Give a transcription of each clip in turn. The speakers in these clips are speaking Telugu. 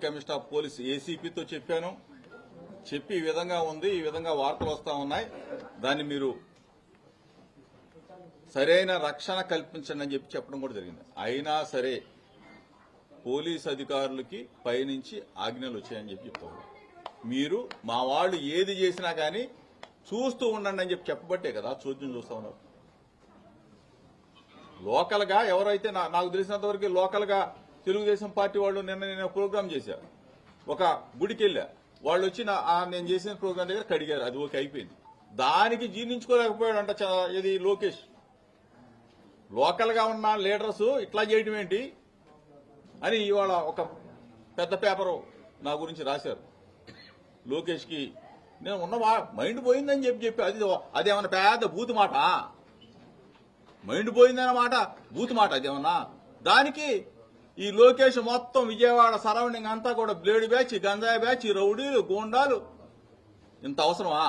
డైరెక్టర్ కమిషనర్ ఆఫ్ పోలీస్ ఏసీపీతో చెప్పాను. చెప్పి ఈ విధంగా ఉంది, ఈ విధంగా వార్తలు వస్తా ఉన్నాయి, దాన్ని మీరు సరైన రక్షణ కల్పించండి అని చెప్పడం కూడా జరిగింది. అయినా సరే పోలీస్ అధికారులకి పైనుంచి ఆజ్ఞలు వచ్చాయని చెప్తారు. మీరు మా వాళ్ళు ఏది చేసినా కానీ చూస్తూ ఉండండి అని చెప్పబట్టే కదా చూద్దాం చూస్తా ఉన్నారు. లోకల్ గా ఎవరైతే నాకు తెలిసినంత వరకు లోకల్ గా తెలుగుదేశం పార్టీ వాళ్ళు నిన్న ప్రోగ్రామ్ చేశారు. ఒక గుడికి వెళ్ళా, వాళ్ళు వచ్చి నేను చేసిన ప్రోగ్రాం దగ్గర కడిగారు, అది ఓకే అయిపోయింది. దానికి జీర్ణించుకోలేకపోయాడంట ఇది లోకేష్. లోకల్ గా ఉన్న లీడర్స్ ఇట్లా చేయడం ఏంటి అని ఇవాళ ఒక పెద్ద పేపరు నా గురించి రాశారు. లోకేష్ కి నేను ఉన్న మైండ్ పోయిందని చెప్పి అదేమన్నా పెద్ద బూతు మాట, మైండ్ పోయిందన్న మాట బూతు మాట అదేమన్నా. దానికి ఈ లోకేష్ మొత్తం విజయవాడ సరౌండింగ్ అంతా కూడా బ్లేడ్ బ్యాచ్, గంజాయి బ్యాచ్, రౌడీలు, గోండాలు, ఇంత అవసరమా?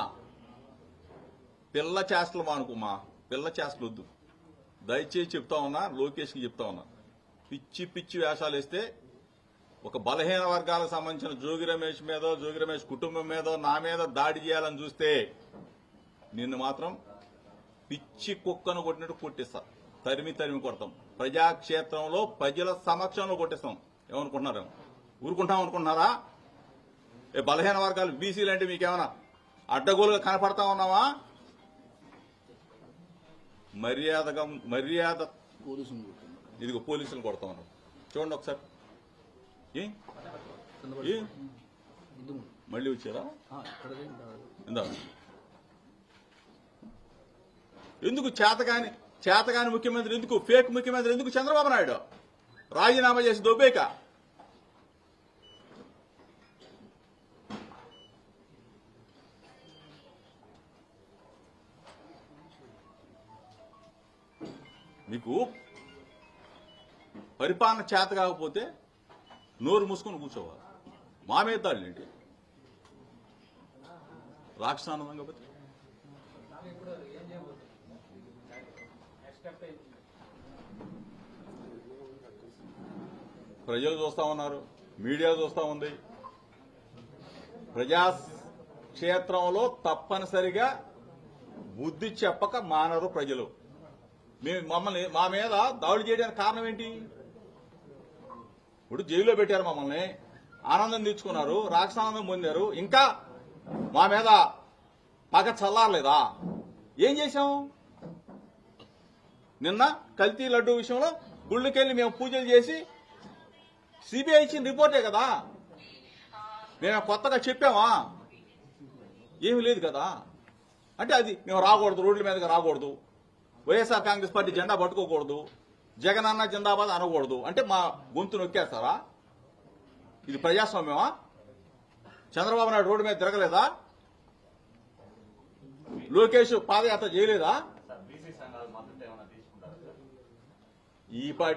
పిల్ల చేష్టలు మానుకోమా, పిల్ల చేష్టలు వద్దు. దయచేసి చెప్తా ఉన్నా, లోకేష్కి చెప్తా ఉన్నా, పిచ్చి పిచ్చి వేషాలు వేస్తే ఒక బలహీన వర్గాలకు సంబంధించిన జోగి రమేష్ మీద, జోగి రమేష్ కుటుంబం మీద, నా మీద దాడి చేయాలని చూస్తే నిన్ను మాత్రం పిచ్చి కుక్కను కొట్టినట్టు కొట్టిస్తా, తరిమి కొడతాం. ప్రజాక్షేత్రంలో ప్రజల సమక్షంలో కొట్టిస్తాం. ఏమనుకుంటున్నారు? ఊరుకుంటాం అనుకుంటున్నారా? బలహీన వర్గాలు బీసీలు అంటే మీకేమైనా అడ్డగోలుగా కనపడతా ఉన్నావా? మర్యాద ఇదిగో పోలీసులు కొడతా ఉన్నాం. చూడండి ఒకసారి. మళ్ళీ వచ్చారా? ఇందా ఎందుకు చేతగాని ముఖ్యమంత్రి ఎందుకు, ఫేక్ ముఖ్యమంత్రి ఎందుకు చంద్రబాబు నాయుడు రాజీనామా చేసి దొబ్బేక? మీకు పరిపాలన చేత కాకపోతే నోరు మూసుకొని కూర్చోవాలి. మా మీద దాడులు ఏంటి? రాక్షసానందం కాబట్టి ప్రజలు చూస్తా ఉన్నారు, మీడియా చూస్తా ఉంది. ప్రజాక్షేత్రంలో తప్పనిసరిగా బుద్ధి చెప్పక మానరు ప్రజలు. మా మీద దాడులు చేయడానికి కారణం ఏంటి? ఇప్పుడు జైల్లో పెట్టారు మమ్మల్ని, ఆనందం తెచ్చుకున్నారు, రాక్షసానందం పొందారు, ఇంకా మా మీద పగ చల్లారలేదా? ఏం చేశాం? నిన్న కల్తీ లడ్డూ విషయంలో గుళ్ళకెళ్లి మేము పూజలు చేసి సిబిఐ ఇచ్చిన రిపోర్టే కదా, మేము కొత్తగా చెప్పామా? ఏమీ లేదు కదా. అంటే అది మేము రాకూడదు, రోడ్ల మీదకి రాకూడదు, వైఎస్ఆర్ కాంగ్రెస్ పార్టీ జెండా పట్టుకోకూడదు, జగన్ అన్న జిందాబాద్ అనకూడదు అంటే మా గొంతు నొక్కేస్తారా? ఇది ప్రజాస్వామ్యమా? చంద్రబాబు నాయుడు రోడ్డు మీద తిరగలేదా? లోకేష్ పాదయాత్ర చేయలేదా? ఈ పార్టీ